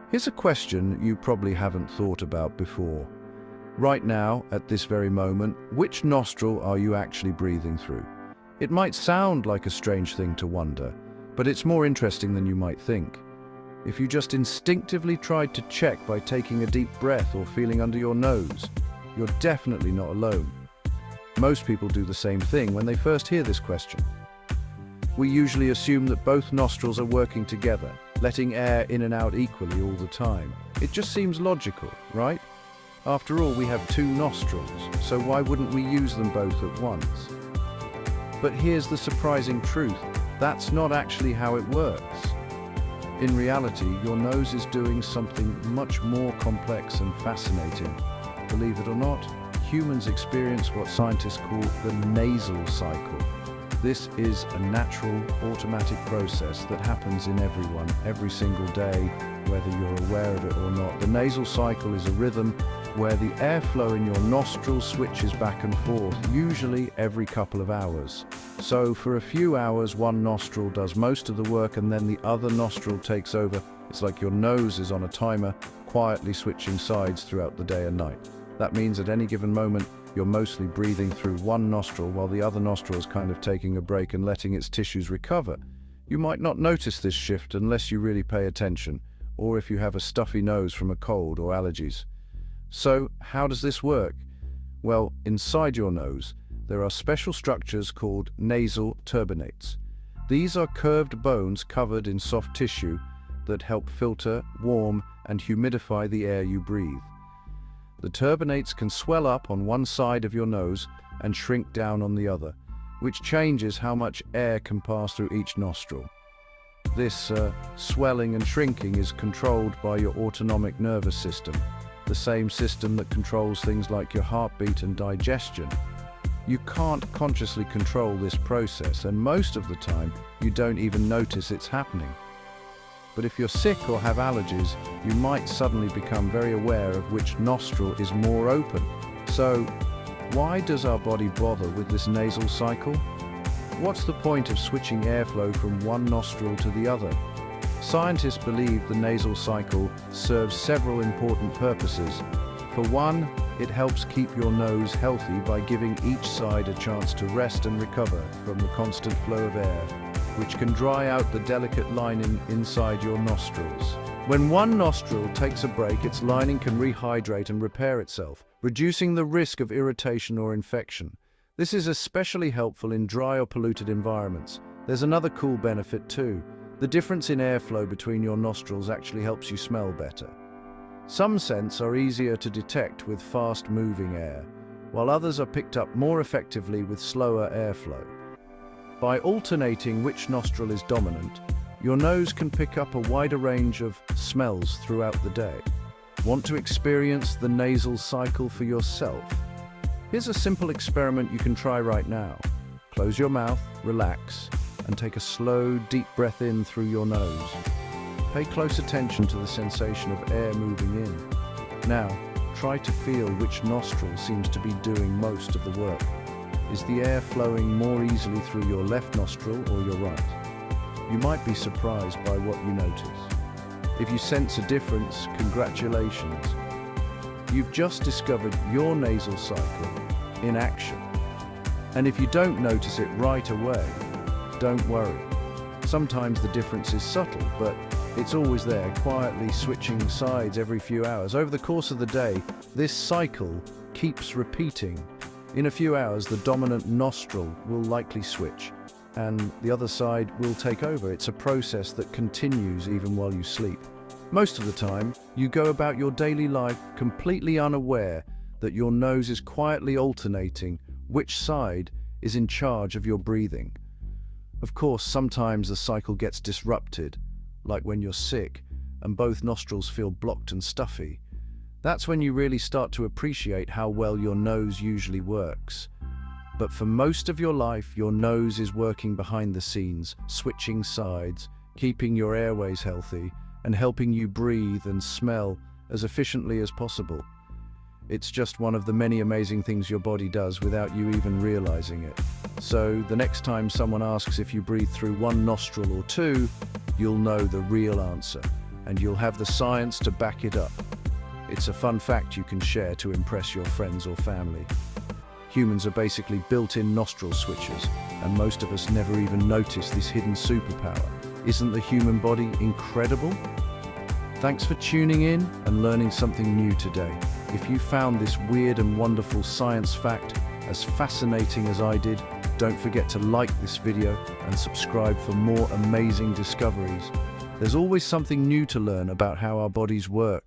Here's a question you probably haven't thought about before. Right now, at this very moment, which nostril are you actually breathing through? It might sound like a strange thing to wonder, but it's more interesting than you might think. If you just instinctively tried to check by taking a deep breath or feeling under your nose, you're definitely not alone. Most people do the same thing when they first hear this question. We usually assume that both nostrils are working together, letting air in and out equally all the time. It just seems logical, right? After all, we have two nostrils, so why wouldn't we use them both at once? But here's the surprising truth. That's not actually how it works. In reality, your nose is doing something much more complex and fascinating. Believe it or not, humans experience what scientists call the nasal cycle. This is a natural, automatic process that happens in everyone, every single day, whether you're aware of it or not. The nasal cycle is a rhythm where the airflow in your nostrils switches back and forth, usually every couple of hours. So for a few hours, one nostril does most of the work and then the other nostril takes over. It's like your nose is on a timer, quietly switching sides throughout the day and night. That means at any given moment, you're mostly breathing through one nostril while the other nostril is kind of taking a break and letting its tissues recover. You might not notice this shift unless you really pay attention, or if you have a stuffy nose from a cold or allergies. So, how does this work? Well, inside your nose, there are special structures called nasal turbinates. These are curved bones covered in soft tissue that help filter, warm, and humidify the air you breathe. The turbinates can swell up on one side of your nose and shrink down on the other, which changes how much air can pass through each nostril. This swelling and shrinking is controlled by your autonomic nervous system, the same system that controls things like your heartbeat and digestion. You can't consciously control this process, and most of the time, you don't even notice it's happening. But if you're sick or have allergies, you might suddenly become very aware of which nostril is more open. So, why does our body bother with this nasal cycle? What's the point of switching airflow from one nostril to the other? Scientists believe the nasal cycle serves several important purposes. For one, it helps keep your nose healthy by giving each side a chance to rest and recover from the constant flow of air, which can dry out the delicate lining inside your nostrils. When one nostril takes a break, its lining can rehydrate and repair itself, reducing the risk of irritation or infection. This is especially helpful in dry or polluted environments. There's another cool benefit too. The difference in airflow between your nostrils actually helps you smell better. Some scents are easier to detect with fast-moving air, while others are picked up more effectively with slower airflow. By alternating which nostril is dominant, your nose can pick up a wider range of smells throughout the day. Want to experience the nasal cycle for yourself? Here's a simple experiment you can try right now. Close your mouth, relax, and take a slow, deep breath in through your nose. Pay close attention to the sensation of air moving in. Now, try to feel which nostril seems to be doing most of the work. Is the air flowing more easily through your left nostril or your right? You might be surprised by what you notice. If you sense a difference, congratulations. You've just discovered your nasal cycle in action. And if you don't notice it right away, don't worry. Sometimes the difference is subtle, but it's always there, quietly switching sides every few hours. Over the course of the day, this cycle keeps repeating. In a few hours, the dominant nostril will likely switch, and the other side will take over. It's a process that continues even while you sleep. Most of the time, you go about your daily life completely unaware that your nose is quietly alternating which side is in charge of your breathing. Of course, sometimes the cycle gets disrupted, like when you're sick and both nostrils feel blocked and stuffy. That's when you really start to appreciate how well your nose usually works. But for most of your life, your nose is working behind the scenes, switching sides, keeping your airways healthy, and helping you breathe and smell as efficiently as possible. It's just one of the many amazing things your body does without you even realizing it. So the next time someone asks if you breathe through one nostril or two, you'll know the real answer. and you'll have the science to back it up. It's a fun fact you can share to impress your friends or family. Humans are basically built-in nostril switchers, and most of us never even notice this hidden superpower. Isn't the human body incredible? Thanks for tuning in and learning something new today. If you found this weird and wonderful science fact as fascinating as I did, don't forget to like this video and subscribe for more amazing discoveries. There's always something new to learn about how our bodies work.